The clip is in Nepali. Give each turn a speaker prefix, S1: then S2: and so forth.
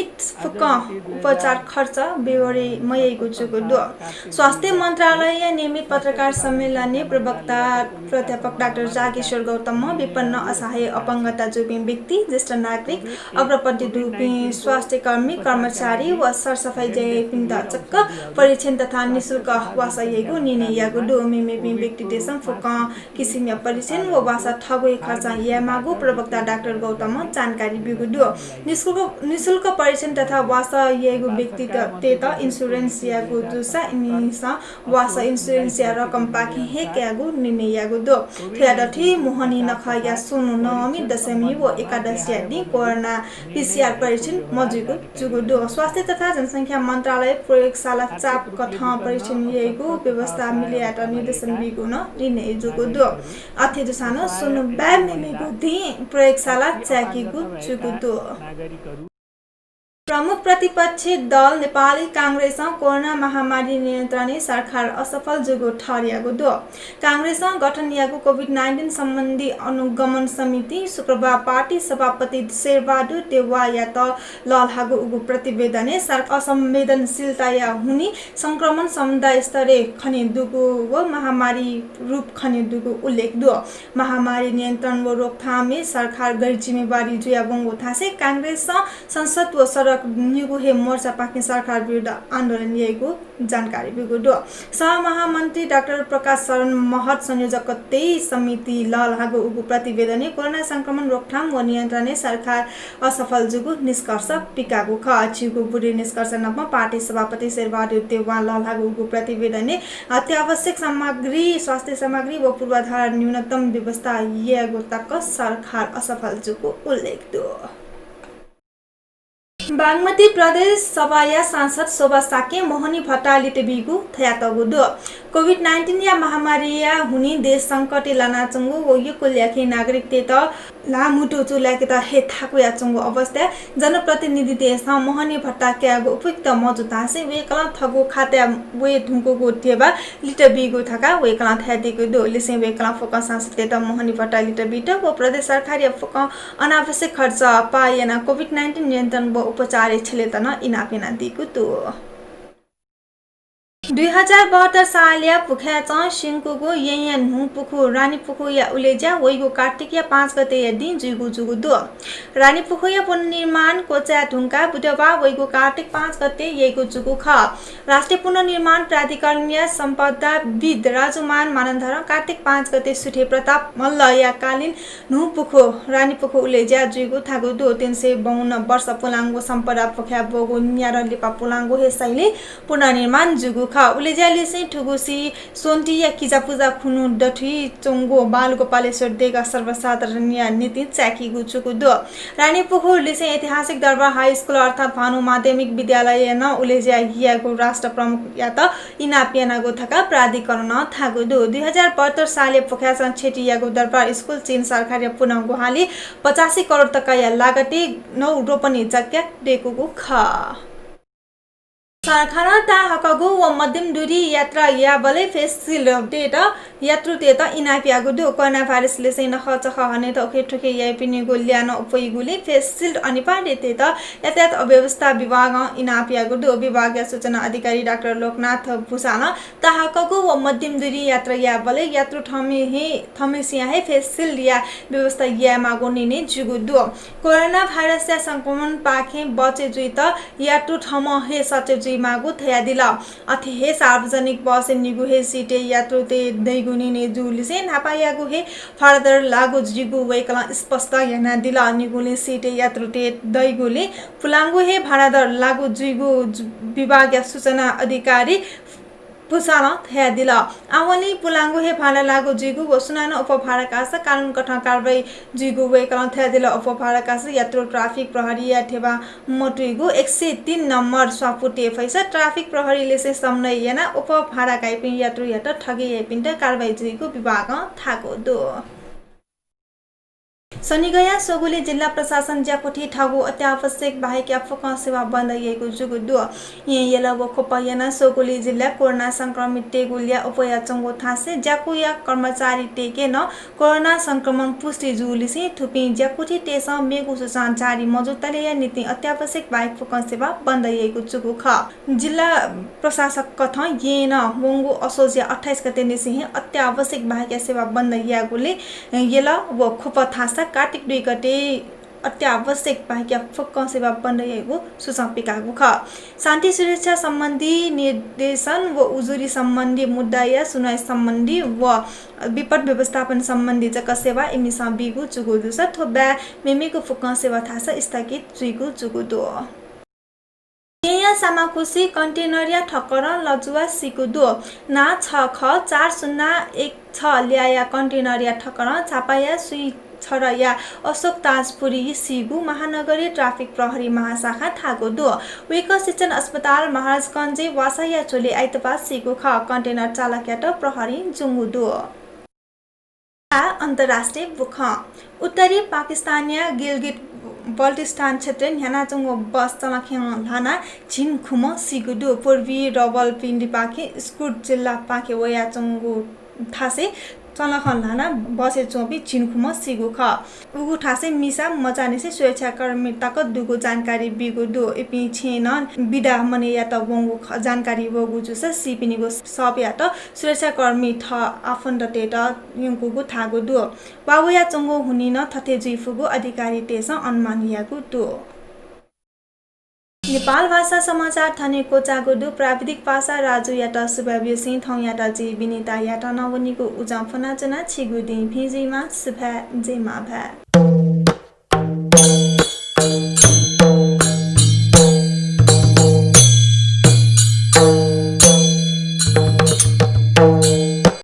S1: नियमित फुक उपचार खर्च बेहोरे मयको जुगुदो स्वास्थ्य मन्त्रालय नियमित पत्रकार सम्मेलन प्रवक्ता प्राध्यापक डाक्टर जागेश्वर गौतम विपन्न असहाय अपंगता जुपी व्यक्ति ज्येष्ठ नागरिक अग्रपट्टि दुपी स्वास्थ्य कर्मी कर्मचारी व सरसफाई जय पिण्ड चक्क परीक्षण तथा निशुल्क वासायको निर्णय यागुडो मेमेपी व्यक्ति देशम फुक किसिम परीक्षण व वासा ठगोई खर्च यामागु प्रवक्ता डाक्टर गौतम जानकारी बिगुडो निशुल्क परीक्षण तथा वासा यागु व्यक्ति तेत इन्सुरेन्स यागु दुसा इनिसा वासा इन्सुरेन्स या रकम पाखे हे क्यागु निर्णय यागु दो थ्याडठी मोहनी नखा या सुनु नवमी दशमी व एकादशी दिन कोरोना पीसीआर परीक्षण मजुगु जुगुडो स्वास्थ्य तथा जनसंख्या मन्त्रालय प्रयोगशाला चाप कथा परीक्षण यागु व्यवस्था मिलियाट निर्देशन बिगुन निर्णय जुगुडो अथे दुसानो सुनु ब्या मेमेगु दि प्रयोगशाला चाकीगु जुगुडो प्रमुख प्रतिपक्षी दल नेपाली कांग्रेस कोरोना महामारी नियन्त्रण सरकार असफल जुगो ठहरिएको दो कांग्रेस गठन यागु कोभिड-19 सम्बन्धी अनुगमन समिति शुक्रबार पार्टी सभापति शेरबहादुर देउवा या त ललहागु उगु प्रतिवेदन सरकार असंवेदनशीलता या हुने संक्रमण समुदाय स्तरे खने दुगु व महामारी रूप खने दुगु उल्लेख दो महामारी नियन्त्रण व रोकथाम सरकार गैर जिम्मेवारी जुया बंगो थासे कांग्रेस संसद व सडक निगुहे मोर्चा पाक्ने सरकार विरुद्ध आन्दोलन लिएको जानकारी बिगुडो सह महामन्त्री डाक्टर प्रकाश शरण महत संयोजक त्यही समिति ललहागु उगु प्रतिवेदन कोरोना संक्रमण रोकथाम व नियन्त्रण सरकार असफल जुगु निष्कर्ष पिकागु ख छिगु बुढी निष्कर्ष नमा पार्टी सभापति शेरबहादुर देउवा ललहागु उगु प्रतिवेदन अत्यावश्यक सामग्री स्वास्थ्य सामग्री व पूर्वाधार न्यूनतम व्यवस्था यागु तक सरकार असफल जुगु उल्लेख दो बागमती प्रदेश सभाया सांसद शोभा साके मोहनी भट्टालिटे बिगु थयातगुदो कोभिड-19 या महामारी या हुनी देश संकटे लानाचंगु व यो ल्याखे नागरिक तेत लामुटो चुल्याके त हे थाकु याचंगु अवस्था जनप्रतिनिधि देश मोहनी भट्टाकेगु उपयुक्त मौजूदा से वेकला थगु खाते वे धुको गोटेबा लिटर बिगु थका वेकला थयादिगु दो लिसे वेकला फोकस सांसद तेत मोहनी भट्टालिटे बिट व प्रदेश सरकार या फोक अनावश्यक खर्च पाएना कोभिड-19 नियन्त्रण व उपचार छलेतन इनापेना दिगु तो 2072 सालिया पुख्याच सिंकुगु येयन हु पुखु रानी पुखु या उलेजा वइगु कार्तिक या 5 गते या दिन जुगु जुगु दो रानी पुखु या पुनर्निर्माण कोचा ढुंका बुधबार वइगु कार्तिक 5 गते येगु जुगु ख राष्ट्रिय पुनर्निर्माण प्राधिकरण या सम्पदा विद राजुमान मानन्धर कार्तिक 5 गते सुठे प्रताप मल्ल या कालीन नु पुखु रानी पुखु उलेजा जुगु थागु दो 352 वर्ष पुलांगो सम्पदा पुख्या बोगु न्यार लिपा पुलांगो हे शैली पुनर्निर्माण जुगु ख उलेजाले से ठुगुसी सोन्टी या किजा पूजा खुनु डठी चोंगो बालगोपालेश्वर देगा सर्वसाधारणीय नीति चाकी गुचुकु दो रानी पुखुरले से ऐतिहासिक दरबार हाई स्कुल अर्थात भानु माध्यमिक विद्यालय न उलेजा हियाको राष्ट्र प्रमुख या त इनापियाना गोथका प्राधिकरण थागु दो 2072 साले पोख्यासन छेटियाको दरबार स्कुल चीन सरकार पुनः गुहाली 85 करोड तक या लागते 9 रोपनी जग्गा देकुगु ख सरकार ता हकगु व मध्यम दूरी यात्रा या बले फेसिल डेटा यात्रु तेता इनापियागु दो कोरोना भाइरसले चाहिँ नखच खहने त ओके ठोके यापिने गोल्यान उपयोगुले फेसिल अनिवार्य तेता यातायात अव्यवस्था विभाग इनापियागु दो विभागीय सूचना अधिकारी डाक्टर लोकनाथ भूषाल ता हकगु व मध्यम दूरी यात्रा या बले यात्रु थमेसिया है फेसिल या व्यवस्था या मागो निने जुगु दो कोरोना भाइरस या संक्रमण पाखे बचे जुइ त यात्रु थम हे सचे मागु थया दिला अथे हे सार्वजनिक बस निगु हे सीटे यात्रु ते दैगुनी ने जुली से नापायागु हे फर्दर लागु जिगु वेकला स्पष्ट याना दिला निगुले सीटे यात्रु ते दैगुले पुलांगु हे भाडादर लागु जिगु विभागीय सूचना अधिकारी पुसाना थया दिला आवली पुलांगु हे भाडा लागु जिगु व सुनानो उप भाडा कास कानुन कठा कारबाही जिगु वे कला थया दिला उप भाडा कास यात्रु ट्राफिक प्रहरी या ठेबा मोटुगु 103 नम्बर स्वापुटे फैसा ट्राफिक प्रहरीले से समनय याना उप भाडा काइपिन यात्रु यात ठगे यापिन कारबाही जिगु विभाग थाको दो शनिगया सोगुली जिल्ला प्रशासन ज्याकोठी ठागु अत्यावश्यक बाहेक याफक सेवा बन्द येको जुगुदु येला वखपयना सोगुली जिल्ला कोरोना संक्रमित टेगुलिया उपया चंगो थासे ज्याकुया कर्मचारी टेके न कोरोना संक्रमण पुष्टि जुलिसी थुपी ज्याकोठी टेसा मेगु सुसान जारी मजुतले या नीति अत्यावश्यक बाहेक फक सेवा बन्द येको जुगु ख जिल्ला प्रशासक कथ येन वंगु असोजिया 28 गते निसिहि अत्यावश्यक बाहेक सेवा बन्द यागुले येला वखप थासा कार्तिक 2 गते अत्यावश्यक बाहेक फक सेवा बन्द येको सुसंपिकागु ख शान्ति सुरक्षा सम्बन्धी निर्देशन व उजुरी सम्बन्धी मुद्दा या सुनाइ सम्बन्धी व विपद व्यवस्थापन सम्बन्धी जक सेवा इमिसा बिगु जुगुदु स थोबा मेमेको फक सेवा थासा स्थगित जुगु जुगुदु या सामाकुसी कन्टेनरिया ठक्कर लजुवा सिकुदु ना 6ख4016 ल्याया कन्टेनरिया ठक्कर छापाया सुई छरया अशोक ताजपुरी सिगु महानगरीय ट्राफिक प्रहरी महाशाखा थागोदु वेक शिक्षण अस्पताल महाराजगञ्ज वासाया चोले आइतबार सिगु ख कन्टेनर चालकयाट प्रहरी जुंगुदु अन्तर्राष्ट्रिय बुख उत्तरी पाकिस्तानिया गिलगिट बल्टिस्तान क्षेत्र न्यानाचुङ बस चलाख्याङ लाना छिन खुम सिगुदु पूर्वी रबल पिण्डी पाखे स्कुट जिल्ला पाखे वयाचुङगु थासे चलाखन लाना बसे चोपी छिनखुम सिगु ख उगु ठासे मिसा मचानेसे सुरक्षाकर्मी तक दुगु जानकारी बिगुदु एपि छेन बिदा मने या त वंगु जानकारी वगु जुस सिपिनिगु सब या त सुरक्षाकर्मी थ आफन्द टेट युगुगु थागुदु बाबुया चंगु हुनिन थथे जुइफुगु अधिकारी तेस अनुमानियागु दु नेपाल भाषा समाचार थनेको चागुदु प्राविधिक भाषा राजु याटा सुभाव्य सिंह थौ याटा जी बिनिता याटा नवनीको उजाम फनाचना छिगुदि भिजिमा सुभा जेमा भा